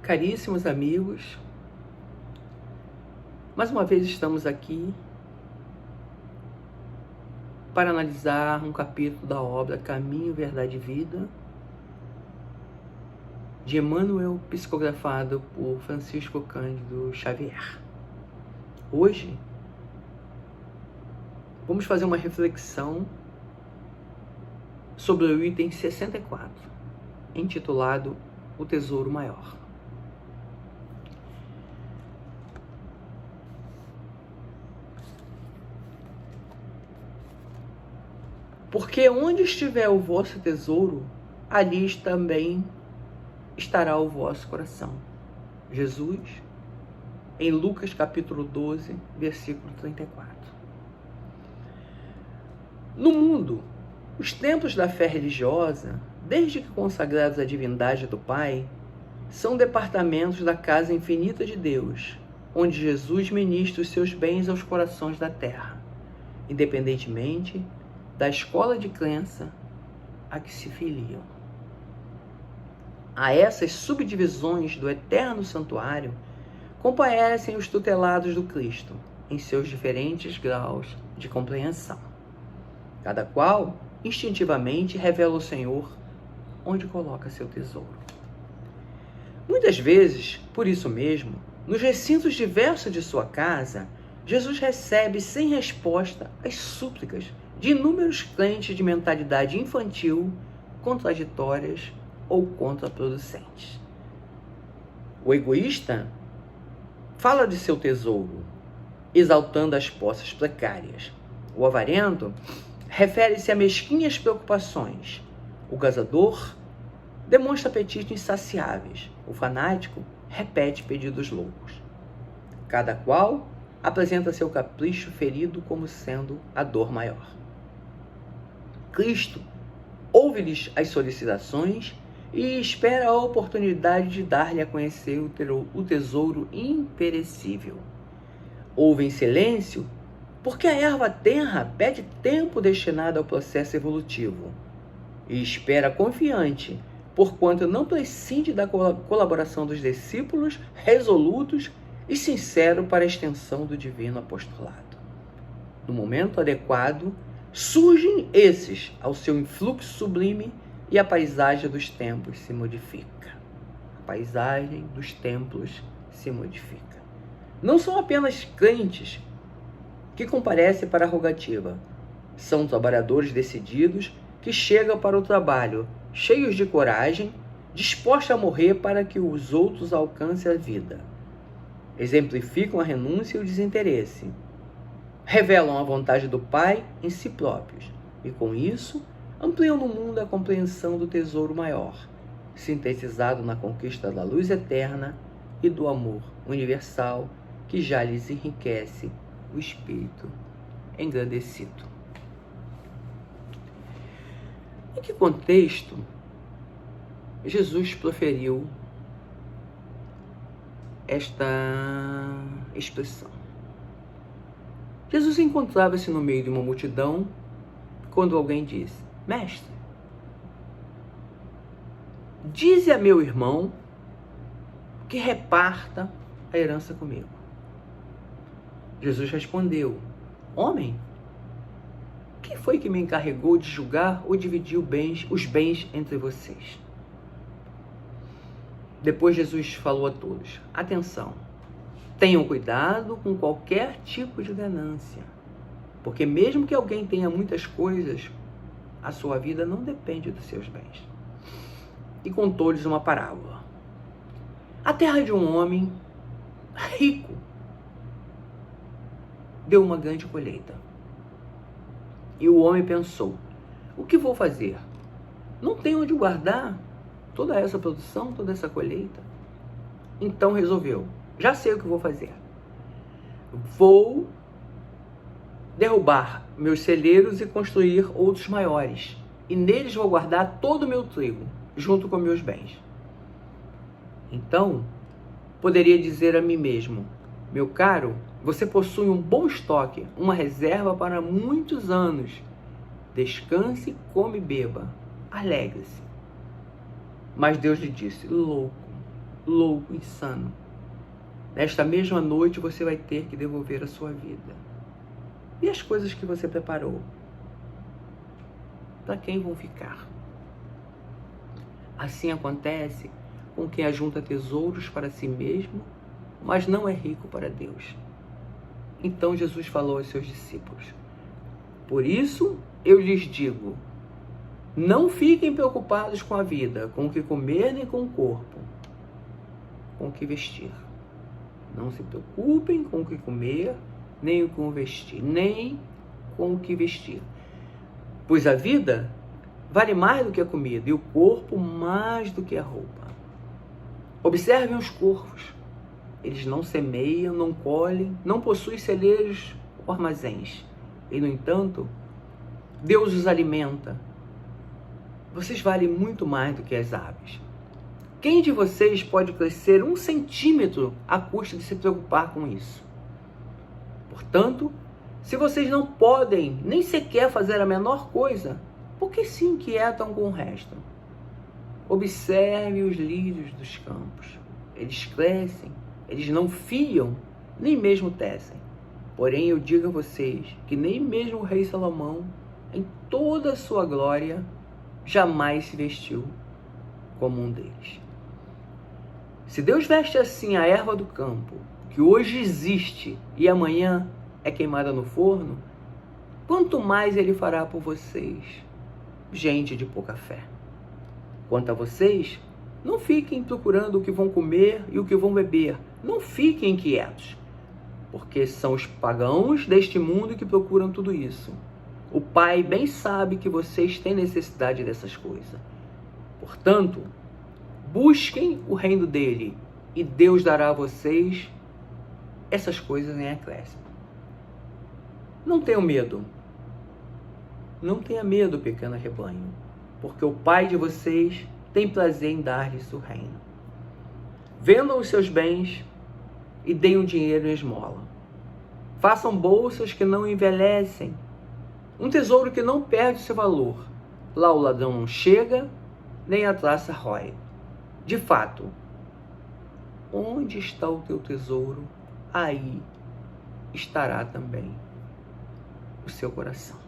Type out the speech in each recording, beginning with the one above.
Caríssimos amigos, mais uma vez estamos aqui para analisar um capítulo da obra Caminho, Verdade e Vida, de Emmanuel, psicografado por Francisco Cândido Xavier. Hoje, vamos fazer uma reflexão sobre o item 64, intitulado O Tesouro Maior. Porque onde estiver o vosso tesouro, ali também estará o vosso coração. Jesus, em Lucas capítulo 12, versículo 34. No mundo, os templos da fé religiosa, desde que consagrados à divindade do Pai, são departamentos da casa infinita de Deus, onde Jesus ministra os seus bens aos corações da terra, independentemente da escola de crença a que se filiam. A essas subdivisões do eterno santuário comparecem os tutelados do Cristo, em seus diferentes graus de compreensão. Cada qual, instintivamente, revela ao Senhor onde coloca seu tesouro. Muitas vezes, por isso mesmo, nos recintos diversos de sua casa, Jesus recebe sem resposta as súplicas de inúmeros crentes de mentalidade infantil, contraditórias ou contraproducentes. O egoísta fala de seu tesouro, exaltando as posses precárias. O avarento refere-se a mesquinhas preocupações. O gozador demonstra apetites insaciáveis. O fanático repete pedidos loucos. Cada qual apresenta seu capricho ferido como sendo a dor maior. Cristo ouve-lhes as solicitações e espera a oportunidade de dar-lhe a conhecer o tesouro imperecível. Ouve em silêncio, porque a erva tenra pede tempo destinado ao processo evolutivo, e espera confiante, porquanto não prescinde da colaboração dos discípulos resolutos e sinceros para a extensão do divino apostolado. No momento adequado, surgem esses ao seu influxo sublime e a paisagem dos templos se modifica. A paisagem dos templos se modifica. Não são apenas crentes que comparecem para a rogativa. São trabalhadores decididos que chegam para o trabalho, cheios de coragem, dispostos a morrer para que os outros alcancem a vida. Exemplificam a renúncia e o desinteresse. Revelam a vontade do Pai em si próprios e, com isso, ampliam no mundo a compreensão do tesouro maior, sintetizado na conquista da luz eterna e do amor universal que já lhes enriquece o espírito engrandecido. Em que contexto Jesus proferiu esta expressão? Jesus encontrava-se no meio de uma multidão quando alguém disse: Mestre, dize a meu irmão que reparta a herança comigo. Jesus respondeu: Homem, quem foi que me encarregou de julgar ou dividir os bens entre vocês? Depois Jesus falou a todos: Atenção, tenham cuidado com qualquer tipo de ganância, porque mesmo que alguém tenha muitas coisas, a sua vida não depende dos seus bens. E contou-lhes uma parábola. A terra de um homem rico deu uma grande colheita. E o homem pensou: o que vou fazer? Não tenho onde guardar toda essa produção, toda essa colheita. Então resolveu: já sei o que vou fazer. Vou derrubar meus celeiros e construir outros maiores. E neles vou guardar todo o meu trigo, junto com meus bens. Então, poderia dizer a mim mesmo: meu caro, você possui um bom estoque, uma reserva para muitos anos. Descanse, come e beba. Alegre-se. Mas Deus lhe disse: louco, louco, insano. Nesta mesma noite você vai ter que devolver a sua vida. E as coisas que você preparou? Para quem vão ficar? Assim acontece com quem ajunta tesouros para si mesmo, mas não é rico para Deus. Então Jesus falou aos seus discípulos: por isso eu lhes digo, não fiquem preocupados com a vida, com o que comer nem com o corpo, com o que vestir. Não se preocupem com o que comer, nem com o vestir, nem com o que vestir. Pois a vida vale mais do que a comida e o corpo mais do que a roupa. Observem os corvos. Eles não semeiam, não colhem, não possuem celeiros ou armazéns. E, no entanto, Deus os alimenta. Vocês valem muito mais do que as aves. Quem de vocês pode crescer 1 centímetro à custa de se preocupar com isso? Portanto, se vocês não podem nem sequer fazer a menor coisa, por que se inquietam com o resto? Observe os lírios dos campos. Eles crescem, eles não fiam, nem mesmo tecem. Porém, eu digo a vocês que nem mesmo o rei Salomão, em toda a sua glória, jamais se vestiu como um deles. Se Deus veste assim a erva do campo, que hoje existe e amanhã é queimada no forno, quanto mais Ele fará por vocês, gente de pouca fé. Quanto a vocês, não fiquem procurando o que vão comer e o que vão beber. Não fiquem inquietos, porque são os pagãos deste mundo que procuram tudo isso. O Pai bem sabe que vocês têm necessidade dessas coisas. Portanto, busquem o reino dele e Deus dará a vocês essas coisas em acréscimo. Não tenham medo. Não tenha medo, pequeno rebanho, porque o Pai de vocês tem prazer em dar-lhes o reino. Vendam os seus bens e deem o dinheiro em esmola. Façam bolsas que não envelhecem, um tesouro que não perde seu valor. Lá o ladrão não chega, nem a traça rói. De fato, onde está o teu tesouro, aí estará também o seu coração.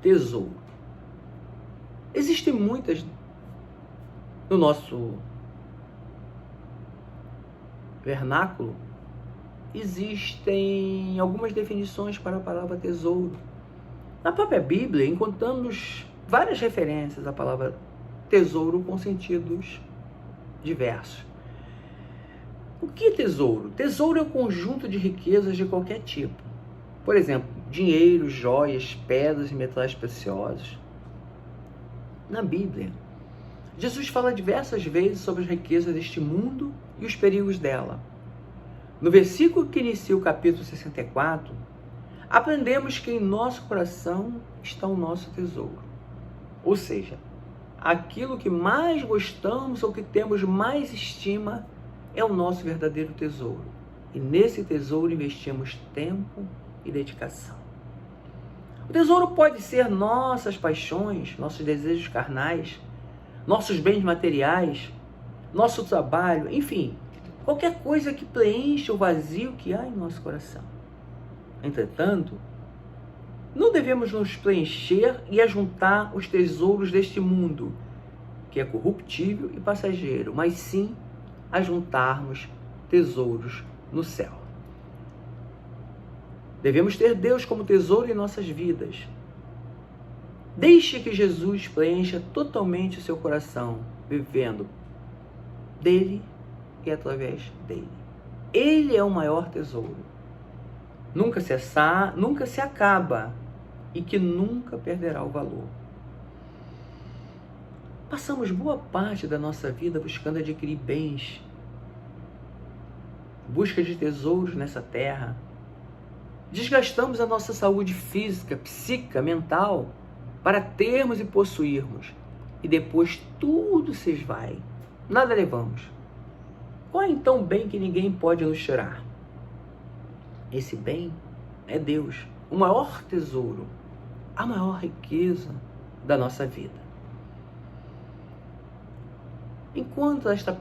Tesouro. Existem muitas no nosso vernáculo. Existem algumas definições para a palavra tesouro. Na própria Bíblia encontramos várias referências à palavra tesouro com sentidos diversos. O que é tesouro? Tesouro é um conjunto de riquezas de qualquer tipo. Por exemplo, dinheiro, joias, pedras e metais preciosos. Na Bíblia, Jesus fala diversas vezes sobre as riquezas deste mundo e os perigos dela. No versículo que inicia o capítulo 64, aprendemos que em nosso coração está o nosso tesouro. Ou seja, aquilo que mais gostamos ou que temos mais estima é o nosso verdadeiro tesouro. E nesse tesouro investimos tempo e dedicação. O tesouro pode ser nossas paixões, nossos desejos carnais, nossos bens materiais, nosso trabalho, enfim, qualquer coisa que preencha o vazio que há em nosso coração. Entretanto, não devemos nos preencher e ajuntar os tesouros deste mundo, que é corruptível e passageiro, mas sim ajuntarmos tesouros no céu. Devemos ter Deus como tesouro em nossas vidas. Deixe que Jesus preencha totalmente o seu coração, vivendo dele e através dele. Ele é o maior tesouro. Nunca se acaba e que nunca perderá o valor. Passamos boa parte da nossa vida buscando adquirir bens, busca de tesouros nessa terra. Desgastamos a nossa saúde física, psíquica, mental para termos e possuirmos. E depois tudo se esvai. Nada levamos. Qual é então o bem que ninguém pode nos tirar? Esse bem é Deus, o maior tesouro, a maior riqueza da nossa vida. Enquanto esta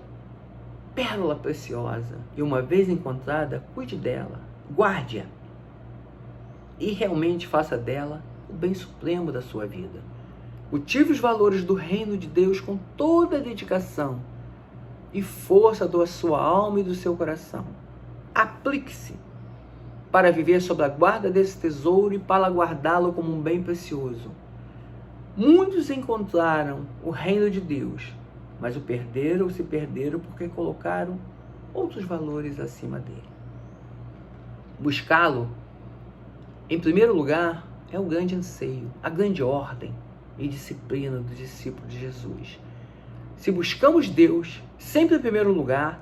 pérola preciosa, e uma vez encontrada, cuide dela, guarde-a e realmente faça dela o bem supremo da sua vida. Cultive os valores do reino de Deus com toda a dedicação e força da sua alma e do seu coração. Aplique-se para viver sob a guarda desse tesouro e para guardá-lo como um bem precioso. Muitos encontraram o reino de Deus, mas o perderam ou se perderam porque colocaram outros valores acima dele. Buscá-lo, em primeiro lugar, é o grande anseio, a grande ordem e disciplina do discípulo de Jesus. Se buscamos Deus, sempre em primeiro lugar,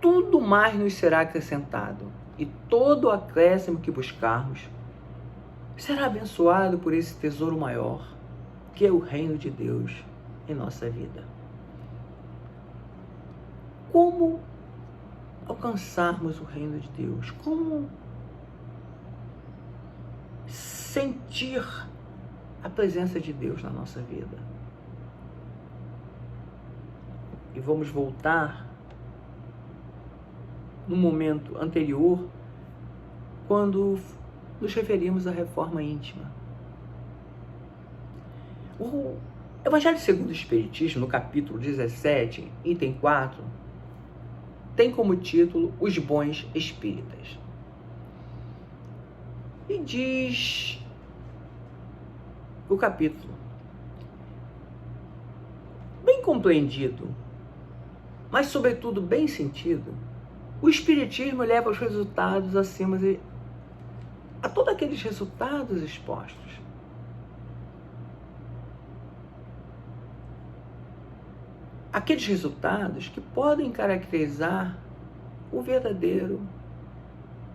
tudo mais nos será acrescentado, e todo o acréscimo que buscarmos será abençoado por esse tesouro maior, que é o reino de Deus em nossa vida. Como alcançarmos o reino de Deus? Como sentir a presença de Deus na nossa vida? E vamos voltar no momento anterior, quando nos referimos à reforma íntima. O Evangelho segundo o Espiritismo, no capítulo 17, item 4, tem como título Os Bons Espíritas. E diz o capítulo: bem compreendido, mas sobretudo bem sentido, o Espiritismo leva aos resultados acima de a todos aqueles resultados expostos. Aqueles resultados que podem caracterizar o verdadeiro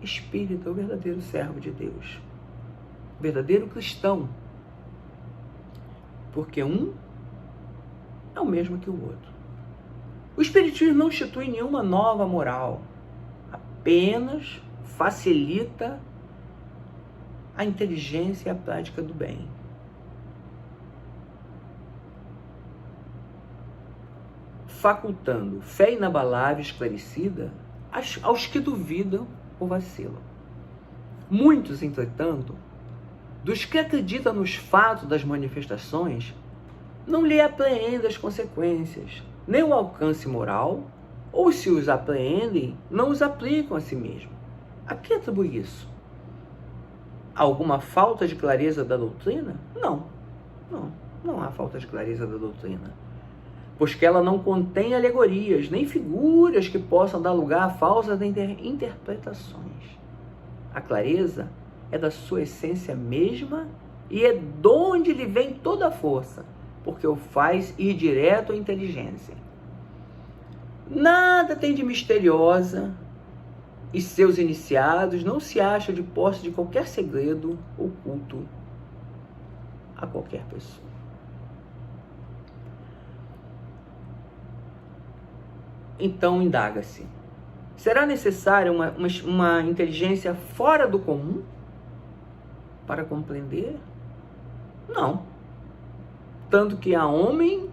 espírita, o verdadeiro servo de Deus, o verdadeiro cristão, porque um é o mesmo que o outro. O Espiritismo não institui nenhuma nova moral, apenas facilita a inteligência e a prática do bem. Facultando fé inabalável e esclarecida aos que duvidam ou vacilam. Muitos, entretanto, dos que acreditam nos fatos das manifestações, não lhe apreendem as consequências, nem o alcance moral, ou se os apreendem, não os aplicam a si mesmo. A que atribui isso? Alguma falta de clareza da doutrina? Não há falta de clareza da doutrina, pois que ela não contém alegorias, nem figuras que possam dar lugar a falsas interpretações. A clareza é da sua essência mesma e é de onde lhe vem toda a força, porque o faz ir direto à inteligência. Nada tem de misteriosa e seus iniciados não se acham de posse de qualquer segredo oculto a qualquer pessoa. Então indaga-se: será necessária uma inteligência fora do comum para compreender? Não. Tanto que há homens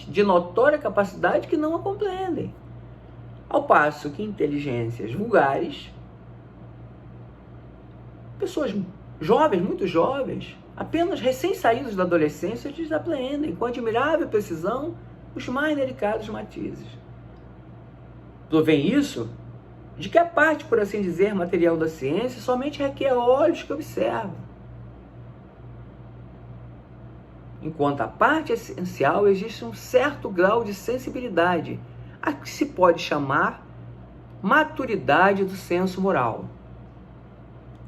de notória capacidade que não a compreendem. Ao passo que inteligências vulgares, pessoas jovens, muito jovens, apenas recém-saídos da adolescência, desapreendem com admirável precisão os mais delicados matizes. Provém isso de que a parte, por assim dizer, material da ciência somente requer olhos que observam, enquanto a parte essencial existe um certo grau de sensibilidade, a que se pode chamar maturidade do senso moral.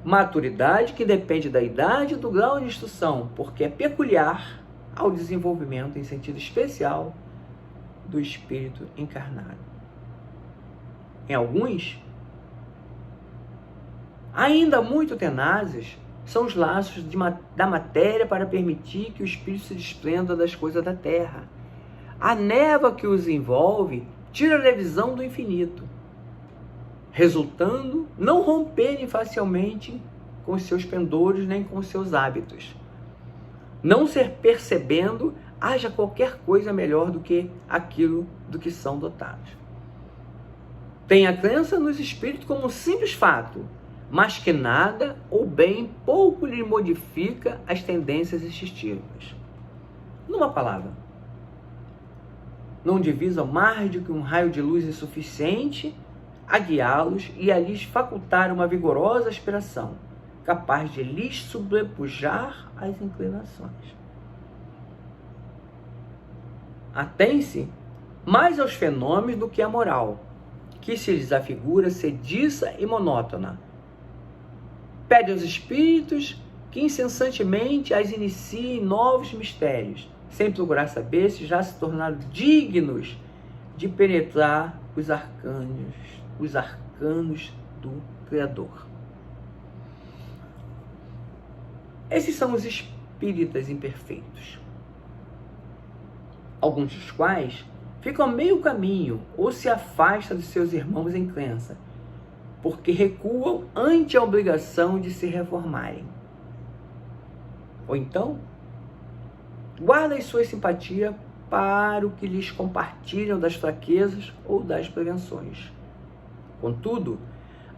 Maturidade que depende da idade e do grau de instrução, porque é peculiar ao desenvolvimento em sentido especial do espírito encarnado. Em alguns, ainda muito tenazes, são os laços da matéria para permitir que o espírito se desprenda das coisas da terra. A névoa que os envolve tira a visão do infinito, resultando não romperem facilmente com os seus pendores nem com os seus hábitos, não ser percebendo haja qualquer coisa melhor do que aquilo do que são dotados. Tem a crença nos espíritos como um simples fato, mas que nada ou bem pouco lhe modifica as tendências instintivas. Numa palavra, não divisam mais do que um raio de luz insuficiente a guiá-los e a lhes facultar uma vigorosa aspiração, capaz de lhes sobrepujar as inclinações. Atém-se mais aos fenômenos do que à moral, que se lhes afigura sediça e monótona. Pede aos espíritos que incessantemente as iniciem novos mistérios, sem procurar saber se já se tornaram dignos de penetrar os arcanos do Criador. Esses são os espíritas imperfeitos, alguns dos quais ficam a meio caminho ou se afastam de seus irmãos em crença, porque recuam ante a obrigação de se reformarem. Ou então, guardam sua simpatia para o que lhes compartilham das fraquezas ou das prevenções. Contudo,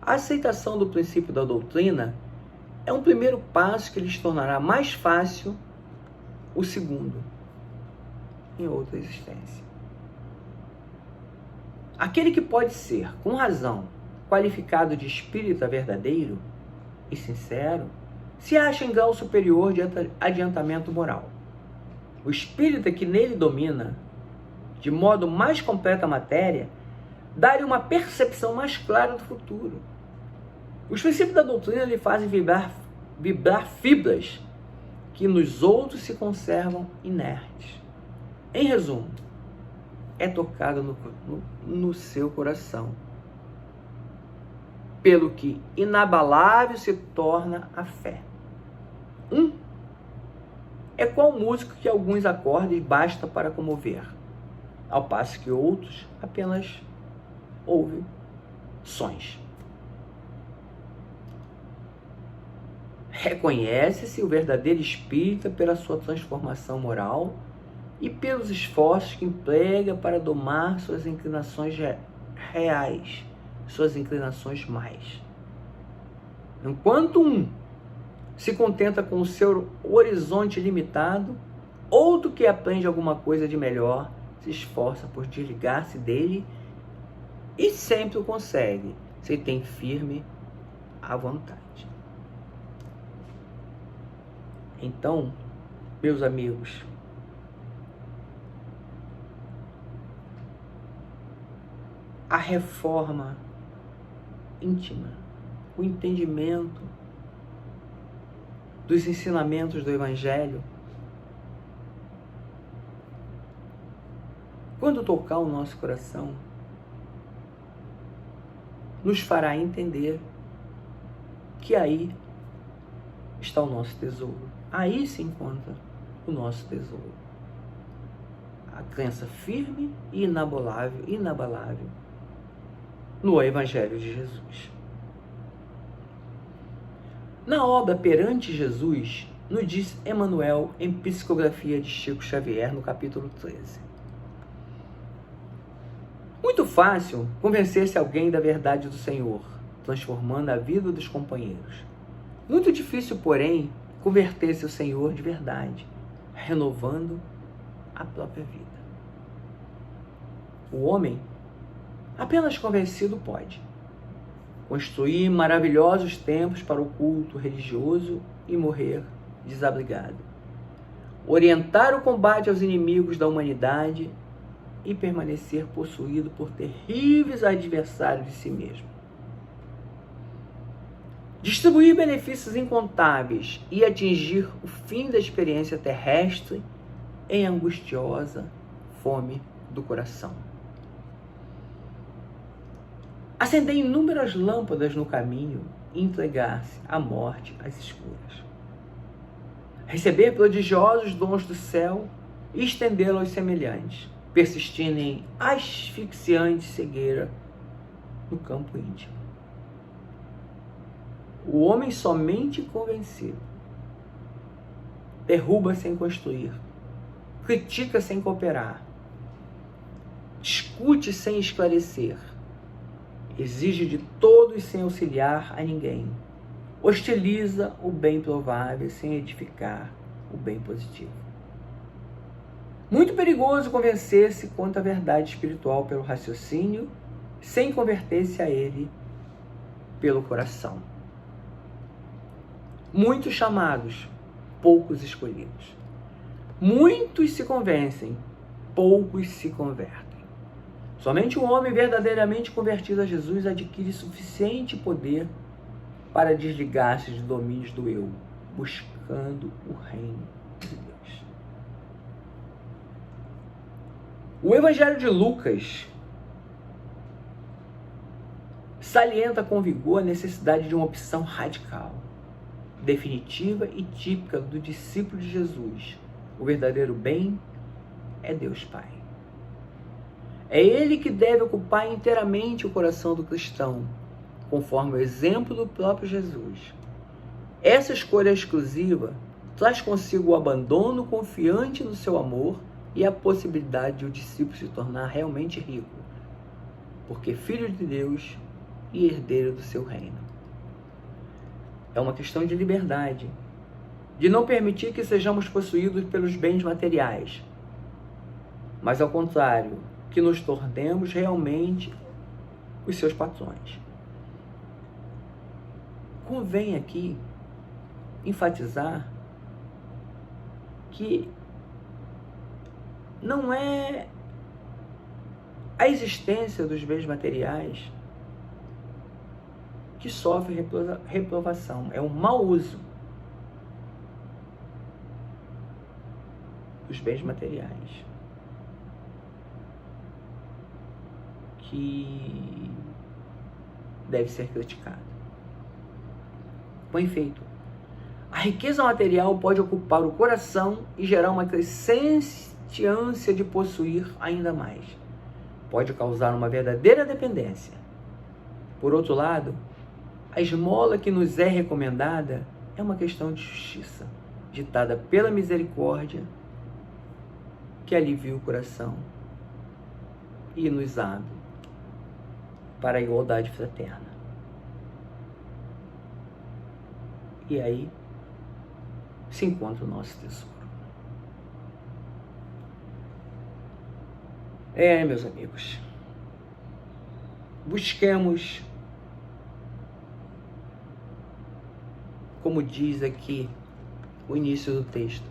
a aceitação do princípio da doutrina é um primeiro passo que lhes tornará mais fácil o segundo em outra existência. Aquele que pode ser, com razão, qualificado de espírita verdadeiro e sincero, se acha em grau superior de adiantamento moral. O espírita que nele domina, de modo mais completo a matéria, dá-lhe uma percepção mais clara do futuro. Os princípios da doutrina lhe fazem vibrar fibras que nos outros se conservam inertes. Em resumo, é tocado no seu coração, pelo que inabalável se torna a fé. É qual músico que alguns acordes basta para comover, ao passo que outros apenas ouvem sons. Reconhece-se o verdadeiro espírita pela sua transformação moral e pelos esforços que emprega para domar suas inclinações reais, suas inclinações mais. Enquanto um se contenta com o seu horizonte limitado, outro que aprende alguma coisa de melhor se esforça por desligar-se dele e sempre o consegue, se tem firme a vontade. Então, meus amigos, a reforma íntima, o entendimento dos ensinamentos do Evangelho, quando tocar o nosso coração, nos fará entender que aí está o nosso tesouro. Aí se encontra o nosso tesouro. A crença firme e inabalável no Evangelho de Jesus. Na obra Perante Jesus, nos diz Emmanuel em Psicografia de Chico Xavier, no capítulo 13. Muito fácil convencer-se alguém da verdade do Senhor, transformando a vida dos companheiros. Muito difícil, porém, converter-se ao Senhor de verdade, renovando a própria vida. O homem, apenas convencido, pode construir maravilhosos templos para o culto religioso e morrer desabrigado, orientar o combate aos inimigos da humanidade e permanecer possuído por terríveis adversários de si mesmo. Distribuir benefícios incontáveis e atingir o fim da experiência terrestre em angustiosa fome do coração. Acender inúmeras lâmpadas no caminho e entregar-se à morte às escuras. Receber prodigiosos dons do céu e estendê-los aos semelhantes, persistindo em asfixiante cegueira no campo íntimo. O homem somente convencido derruba sem construir, critica sem cooperar, discute sem esclarecer, exige de todos sem auxiliar a ninguém, hostiliza o bem provável sem edificar o bem positivo. Muito perigoso convencer-se quanto à verdade espiritual pelo raciocínio, sem converter-se a ele pelo coração. Muitos chamados, poucos escolhidos. Muitos se convencem, poucos se convertem. Somente um homem verdadeiramente convertido a Jesus adquire suficiente poder para desligar-se de domínios do eu, buscando o reino de Deus. O Evangelho de Lucas salienta com vigor a necessidade de uma opção radical, definitiva e típica do discípulo de Jesus. O verdadeiro bem é Deus Pai. É Ele que deve ocupar inteiramente o coração do cristão, conforme o exemplo do próprio Jesus. Essa escolha exclusiva traz consigo o abandono confiante no seu amor e a possibilidade de o discípulo se tornar realmente rico, porque filho de Deus e herdeiro do seu reino. É uma questão de liberdade, de não permitir que sejamos possuídos pelos bens materiais, mas ao contrário, que nos tornemos realmente os seus patrões. Convém aqui enfatizar que não é a existência dos bens materiais que sofre reprovação, é um mau uso dos bens materiais que deve ser criticado. Bem feito. A riqueza material pode ocupar o coração e gerar uma crescente ânsia de possuir ainda mais. Pode causar uma verdadeira dependência. Por outro lado, a esmola que nos é recomendada é uma questão de justiça, ditada pela misericórdia, que alivia o coração e nos abre para a igualdade fraterna. E aí se encontra o nosso tesouro. Meus amigos, busquemos, como diz aqui o início do texto,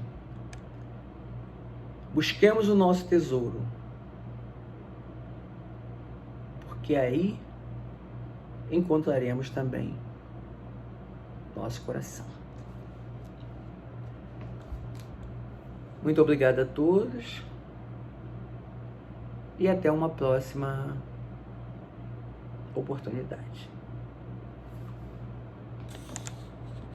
busquemos o nosso tesouro, porque aí encontraremos também nosso coração. Muito obrigado a todos e até uma próxima oportunidade.